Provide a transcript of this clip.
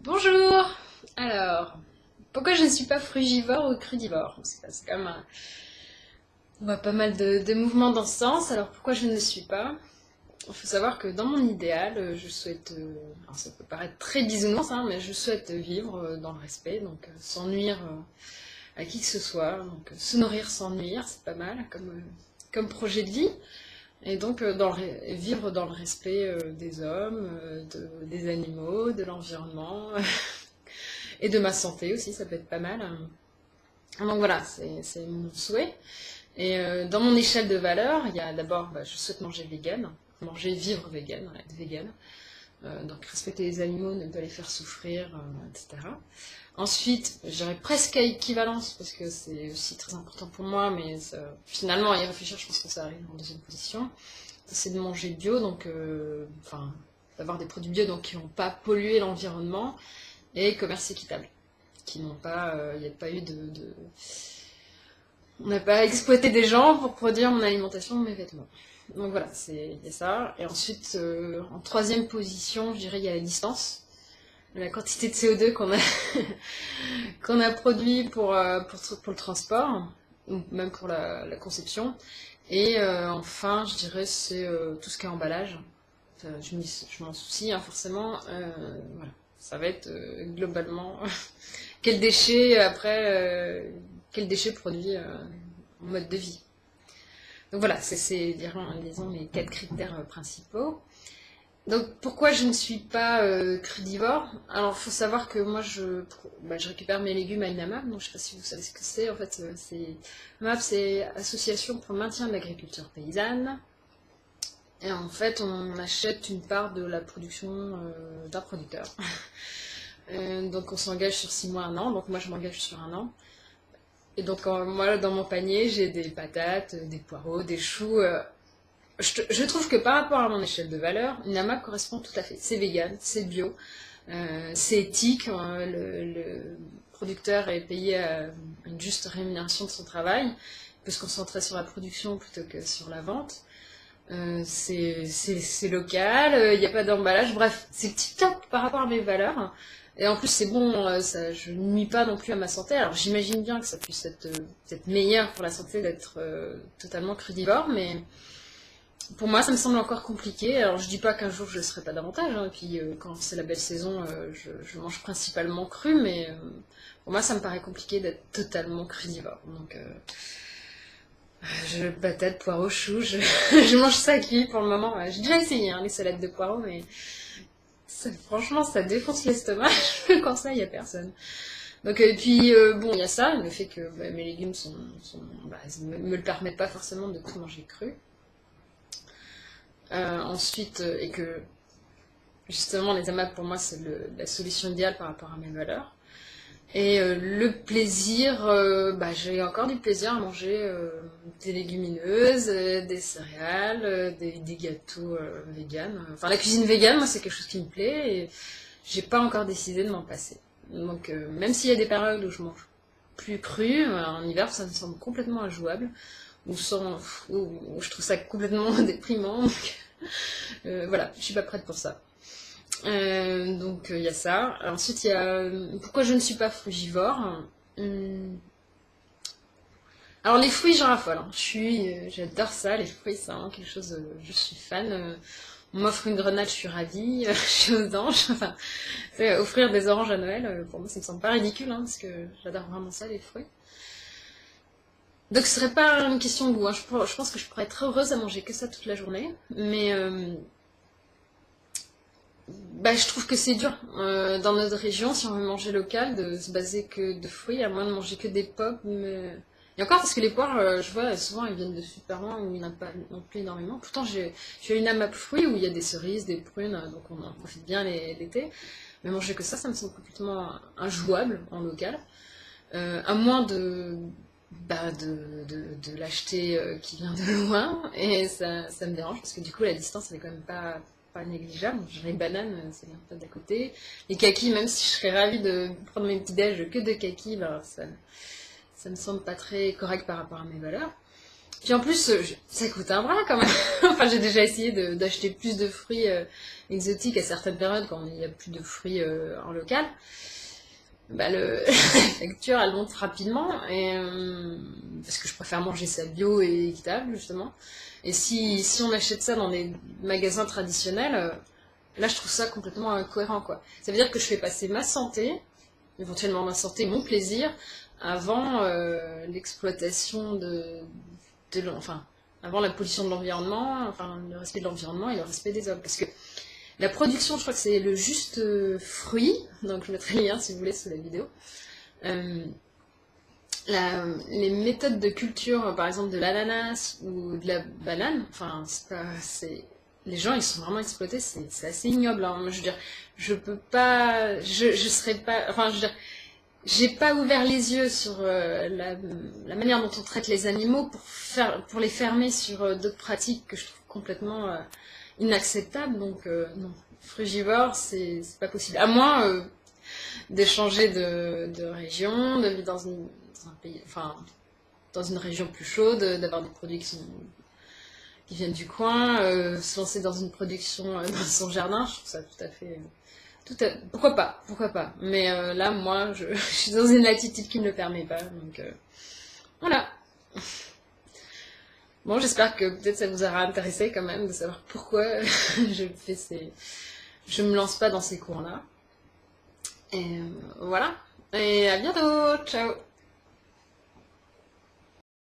Bonjour! Alors, pourquoi je ne suis pas frugivore ou crudivore? C'est quand même on voit pas mal de mouvements dans ce sens. Alors pourquoi je ne le suis pas? Il faut savoir que dans mon idéal, je souhaite, alors ça peut paraître très bisounours, hein, mais je souhaite vivre dans le respect, donc sans nuire à qui que ce soit. Donc se nourrir sans nuire, c'est pas mal comme projet de vie. Et donc vivre dans le respect des hommes, des animaux, de l'environnement et de ma santé aussi, ça peut être pas mal. Donc voilà, c'est mon souhait. Et dans mon échelle de valeurs, il y a d'abord, je souhaite manger vegan, vivre vegan, être vegan. Donc respecter les animaux, ne pas les faire souffrir, etc. Ensuite, j'irais presque à équivalence, parce que c'est aussi très important pour moi, mais finalement, à y réfléchir, je pense que ça arrive en deuxième position. C'est de manger bio, donc, enfin, d'avoir des produits bio donc, qui n'ont pas pollué l'environnement, et commerce équitable, qui n'ont pas, il n'y a pas eu on n'a pas exploité des gens pour produire mon alimentation, mes vêtements. Donc voilà, il y a ça. Et ensuite, en troisième position, je dirais il y a la distance. La quantité de CO2 qu'on a produit pour le transport, ou même pour la conception. Et enfin, je dirais c'est tout ce qui est emballage. Enfin, je m'en soucie, hein, forcément. Voilà. Ça va être globalement quel déchet quel déchet produit en mode de vie. Donc voilà, c'est disons les quatre critères principaux. Donc pourquoi je ne suis pas crudivore? Alors il faut savoir que moi je récupère mes légumes à Inamap, donc je ne sais pas si vous savez ce que c'est. En fait, Inamap, c'est Association pour le maintien de l'agriculture paysanne. Et en fait, on achète une part de la production d'un producteur. Donc on s'engage sur 6 mois, 1 an. Donc moi je m'engage sur 1 an. Et donc moi dans mon panier j'ai des patates, des poireaux, des choux. Je trouve que par rapport à mon échelle de valeur, une AMAP correspond tout à fait. C'est vegan, c'est bio, c'est éthique. Le producteur est payé une juste rémunération de son travail. Il peut se concentrer sur la production plutôt que sur la vente. C'est local, il n'y a pas d'emballage, bref, c'est tip top par rapport à mes valeurs. Et en plus, c'est bon, je ne nuis pas non plus à ma santé. Alors j'imagine bien que ça puisse être peut-être meilleur pour la santé d'être totalement crudivore, mais pour moi, ça me semble encore compliqué. Alors je dis pas qu'un jour je ne le serai pas davantage, hein, et puis quand c'est la belle saison, je mange principalement cru, mais pour moi, ça me paraît compliqué d'être totalement crudivore. Donc patates, poireaux, choux, je mange ça cuit pour le moment. Ouais. J'ai déjà essayé hein, les salades de poireaux, mais franchement, ça défonce l'estomac. Je le conseille à personne. Donc, et puis, bon, il y a ça, le fait que mes légumes me le permettent pas forcément de tout manger cru. Ensuite, et que justement, les AMAP pour moi, c'est la solution idéale par rapport à mes valeurs. Et le plaisir, j'ai encore du plaisir à manger des légumineuses, des céréales, des gâteaux véganes. Enfin, la cuisine végane, moi, c'est quelque chose qui me plaît et j'ai pas encore décidé de m'en passer. Donc, même s'il y a des périodes où je mange plus cru, en hiver, ça me semble complètement injouable, ou où je trouve ça complètement déprimant. Donc, voilà, je suis pas prête pour ça. Donc il y a ça. Ensuite il y a pourquoi je ne suis pas frugivore. Alors les fruits j'en raffole. Hein. J'adore ça, les fruits c'est vraiment quelque chose. Je suis fan. On m'offre une grenade, je suis ravie. Je suis aux anges. Enfin, offrir des oranges à Noël, pour moi ça me semble pas ridicule hein, parce que j'adore vraiment ça les fruits. Donc ce serait pas une question de goût. Hein. Je pense que je pourrais être heureuse à manger que ça toute la journée, mais je trouve que c'est dur dans notre région, si on veut manger local, de se baser que de fruits, à moins de manger que des pommes. Et encore, parce que les poires, je vois, souvent, elles viennent de super loin où il n'y en a pas non plus énormément. Pourtant, j'ai une AMAP fruits où il y a des cerises, des prunes, donc on en profite bien l'été. Mais manger que ça me semble complètement injouable en local. À moins de l'acheter qui vient de loin. Et ça me dérange, parce que du coup, la distance, elle est quand même pas négligeable. J'ai les bananes, c'est bien pas d'à côté. Les kakis, même si je serais ravie de prendre mes petits déj que de kakis, ça me semble pas très correct par rapport à mes valeurs. Puis en plus, ça coûte un bras quand même. Enfin, j'ai déjà essayé d'acheter plus de fruits exotiques à certaines périodes quand il n'y a plus de fruits en local. Bah, la facture, elle monte rapidement. Parce que je préfère manger ça bio et équitable, justement. Et si on achète ça dans des magasins traditionnels, là, je trouve ça complètement incohérent, quoi. Ça veut dire que je fais passer ma santé, éventuellement ma santé, mon plaisir, avant l'exploitation enfin, avant la pollution de l'environnement, enfin, le respect de l'environnement et le respect des hommes. Parce que la production, je crois que c'est le juste fruit, donc je mettrai le lien si vous voulez sous la vidéo. Euh, les méthodes de culture, par exemple de l'ananas ou de la banane, enfin, les gens, ils sont vraiment exploités, c'est assez ignoble. Hein. Je veux dire, je peux pas, je serais pas, enfin, je veux dire, j'ai pas ouvert les yeux sur la manière dont on traite les animaux pour les fermer sur d'autres pratiques que je trouve complètement inacceptables. Donc, non, frugivore, c'est pas possible. À moins de changer de région, de vivre dans un pays, enfin, dans une région plus chaude, d'avoir des produits qui viennent du coin, se lancer dans une production dans son jardin, je trouve ça tout à fait. Pourquoi pas, pourquoi pas. Mais là, moi, je suis dans une latitude qui ne le permet pas, donc voilà. Bon, j'espère que peut-être ça vous aura intéressé quand même de savoir pourquoi je me lance pas dans ces cours-là. Et voilà. Et à bientôt, ciao.